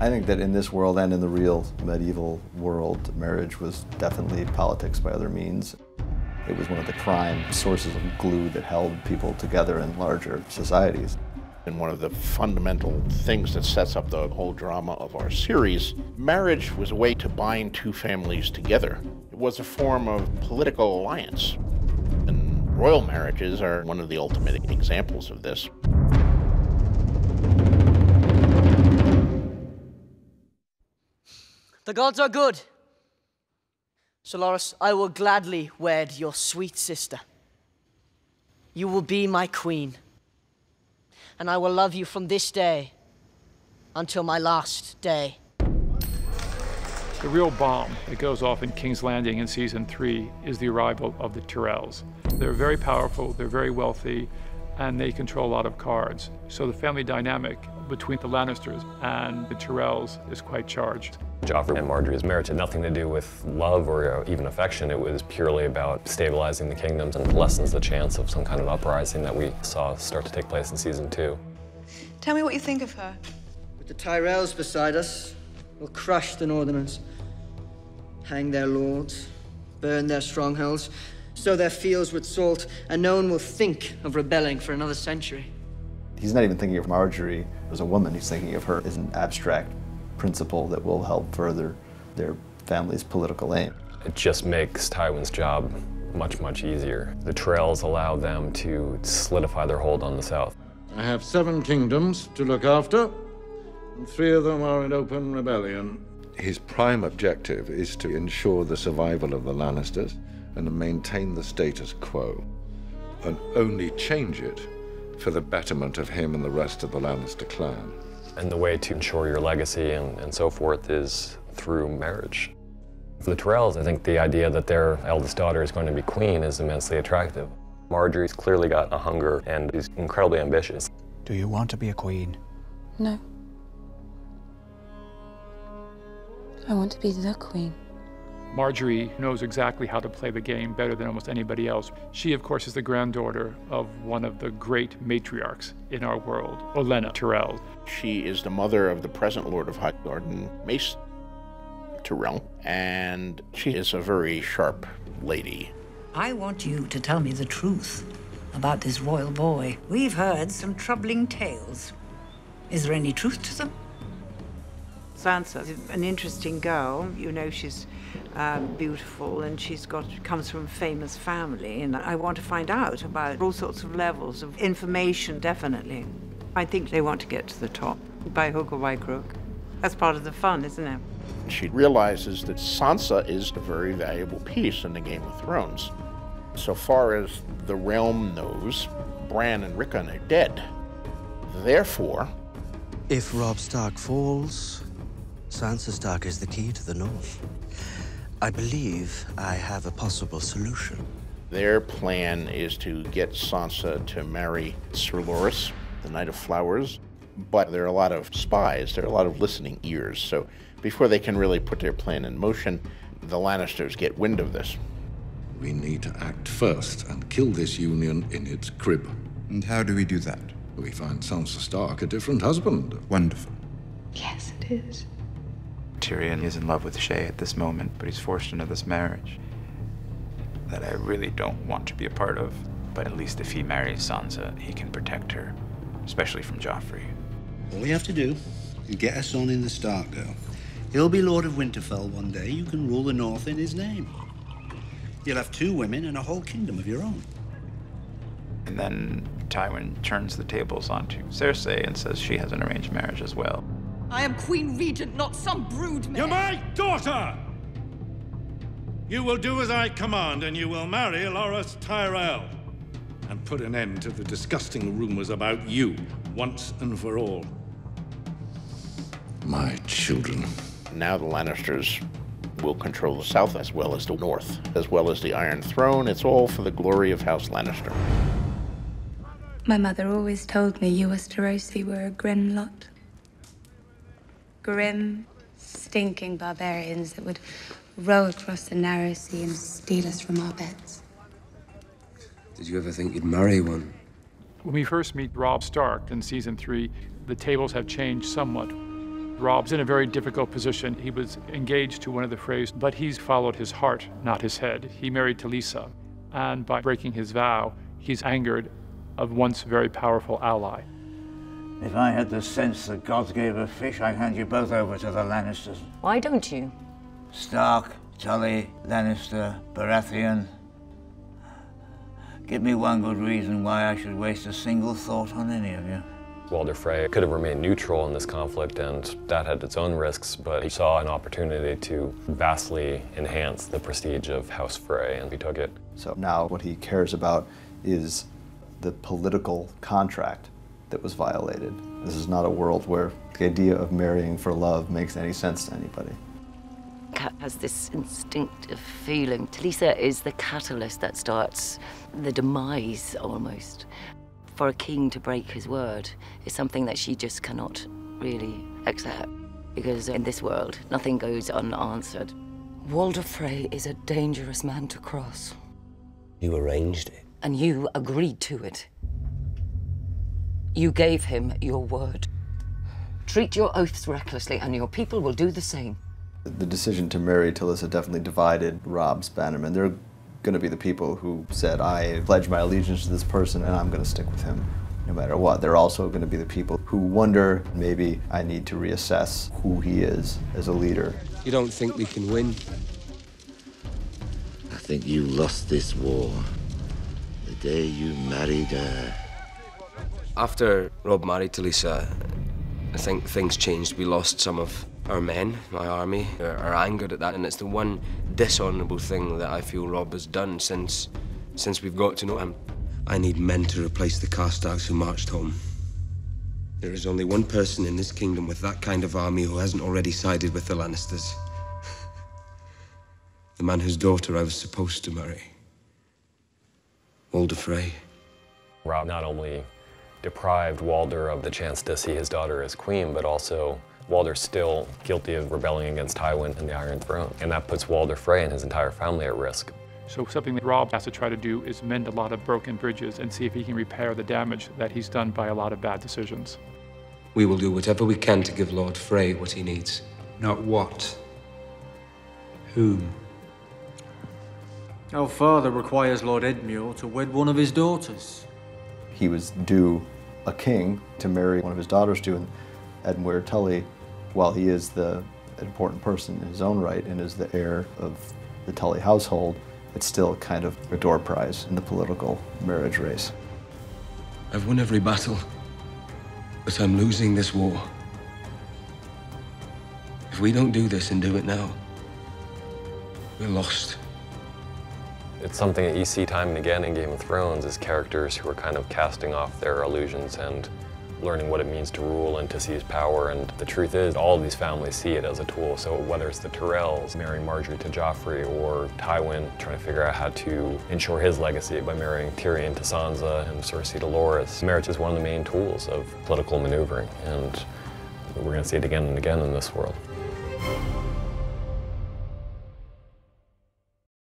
I think that in this world and in the real medieval world, marriage was definitely politics by other means. It was one of the prime sources of glue that held people together in larger societies. And one of the fundamental things that sets up the whole drama of our series, marriage was a way to bind two families together. It was a form of political alliance. And royal marriages are one of the ultimate examples of this. The gods are good. Solaris, I will gladly wed your sweet sister. You will be my queen. And I will love you from this day until my last day. The real bomb that goes off in King's Landing in season 3 is the arrival of the Tyrells. They're very powerful, they're very wealthy, and they control a lot of cards. So the family dynamic between the Lannisters and the Tyrells is quite charged. Joffrey and Margaery's marriage had nothing to do with love or even affection. It was purely about stabilizing the kingdoms and lessens the chance of some kind of uprising that we saw start to take place in season 2. Tell me what you think of her. With the Tyrells beside us, we'll crush the Northerners, hang their lords, burn their strongholds, sow their fields with salt, and no one will think of rebelling for another century. He's not even thinking of Margaery as a woman. He's thinking of her as an abstract principle that will help further their family's political aim. It just makes Tywin's job much, much easier. The Tyrells allow them to solidify their hold on the south. I have 7 kingdoms to look after, and 3 of them are in open rebellion. His prime objective is to ensure the survival of the Lannisters and to maintain the status quo, and only change it for the betterment of him and the rest of the Lannister clan. And the way to ensure your legacy and so forth is through marriage. For the Tyrells, I think the idea that their eldest daughter is going to be queen is immensely attractive. Margaery's clearly got a hunger and is incredibly ambitious. Do you want to be a queen? No. I want to be the queen. Margaery knows exactly how to play the game better than almost anybody else. She, of course, is the granddaughter of one of the great matriarchs in our world, Olenna Tyrell. She is the mother of the present Lord of Highgarden, Mace Tyrell, and she is a very sharp lady. I want you to tell me the truth about this royal boy. We've heard some troubling tales. Is there any truth to them? Sansa's an interesting girl. You know, she's beautiful and comes from a famous family, and I want to find out about all sorts of levels of information, definitely. I think they want to get to the top, by hook or by crook. That's part of the fun, isn't it? She realizes that Sansa is a very valuable piece in the Game of Thrones. So far as the realm knows, Bran and Rickon are dead. Therefore, if Robb Stark falls, Sansa Stark is the key to the North. I believe I have a possible solution. Their plan is to get Sansa to marry Sir Loras, the Knight of Flowers, but there are a lot of spies, there are a lot of listening ears, so before they can really put their plan in motion, the Lannisters get wind of this. We need to act first and kill this union in its crib. And how do we do that? We find Sansa Stark a different husband. Wonderful. Yes, it is. Tyrion is in love with Shae at this moment, but he's forced into this marriage that I really don't want to be a part of. But at least if he marries Sansa, he can protect her, especially from Joffrey. All you have to do is get a son in the Stark girl. He'll be Lord of Winterfell one day. You can rule the North in his name. You'll have 2 women and a whole kingdom of your own. And then Tywin turns the tables onto Cersei and says she has an arranged marriage as well. I am Queen Regent, not some brood mare. You're my daughter! You will do as I command, and you will marry Loras Tyrell. And put an end to the disgusting rumors about you, once and for all. My children. Now the Lannisters will control the south as well as the north, as well as the Iron Throne. It's all for the glory of House Lannister. My mother always told me you Westerosi were a grim lot. Grim, stinking barbarians that would row across the narrow sea and steal us from our beds. Did you ever think you'd marry one? When we first meet Robb Stark in season 3, the tables have changed somewhat. Robb's in a very difficult position. He was engaged to one of the Freys, but he's followed his heart, not his head. He married Talisa, and by breaking his vow, he's angered a once very powerful ally. If I had the sense that gods gave a fish, I'd hand you both over to the Lannisters. Why don't you? Stark, Tully, Lannister, Baratheon. Give me one good reason why I should waste a single thought on any of you. Walder Frey could have remained neutral in this conflict, and that had its own risks, but he saw an opportunity to vastly enhance the prestige of House Frey, and he took it. So now what he cares about is the political contract that was violated. This is not a world where the idea of marrying for love makes any sense to anybody. Cat has this instinctive feeling. Talisa is the catalyst that starts the demise, almost. For a king to break his word is something that she just cannot really accept, because in this world, nothing goes unanswered. Walder Frey is a dangerous man to cross. You arranged it. And you agreed to it. You gave him your word. Treat your oaths recklessly, and your people will do the same. The decision to marry Talisa definitely divided Robb's bannermen. They're going to be the people who said, I pledge my allegiance to this person and I'm going to stick with him no matter what. They're also going to be the people who wonder, maybe I need to reassess who he is as a leader. You don't think we can win? I think you lost this war the day you married her. After Robb married Talisa, I think things changed. We lost some of our men, my army, are angered at that, and it's the one dishonourable thing that I feel Robb has done since we've got to know him. I need men to replace the Karstarks who marched home. There is only one person in this kingdom with that kind of army who hasn't already sided with the Lannisters. The man whose daughter I was supposed to marry. Walder Frey. Robb not only deprived Walder of the chance to see his daughter as queen, but also Walder's still guilty of rebelling against Tywin and the Iron Throne. And that puts Walder Frey and his entire family at risk. So something that Robb has to try to do is mend a lot of broken bridges and see if he can repair the damage that he's done by a lot of bad decisions. We will do whatever we can to give Lord Frey what he needs. Not what. Whom? Our father requires Lord Edmure to wed one of his daughters. He was due a king to marry one of his daughters to, and Edmure Tully, while he is an important person in his own right and is the heir of the Tully household, it's still kind of a door prize in the political marriage race. I've won every battle, but I'm losing this war. If we don't do this and do it now, we're lost. It's something that you see time and again in Game of Thrones, is characters who are kind of casting off their illusions and learning what it means to rule and to seize power. And the truth is, all of these families see it as a tool. So whether it's the Tyrells marrying Margaery to Joffrey, or Tywin trying to figure out how to ensure his legacy by marrying Tyrion to Sansa and Cersei to Loras, marriage is one of the main tools of political maneuvering. And we're going to see it again and again in this world.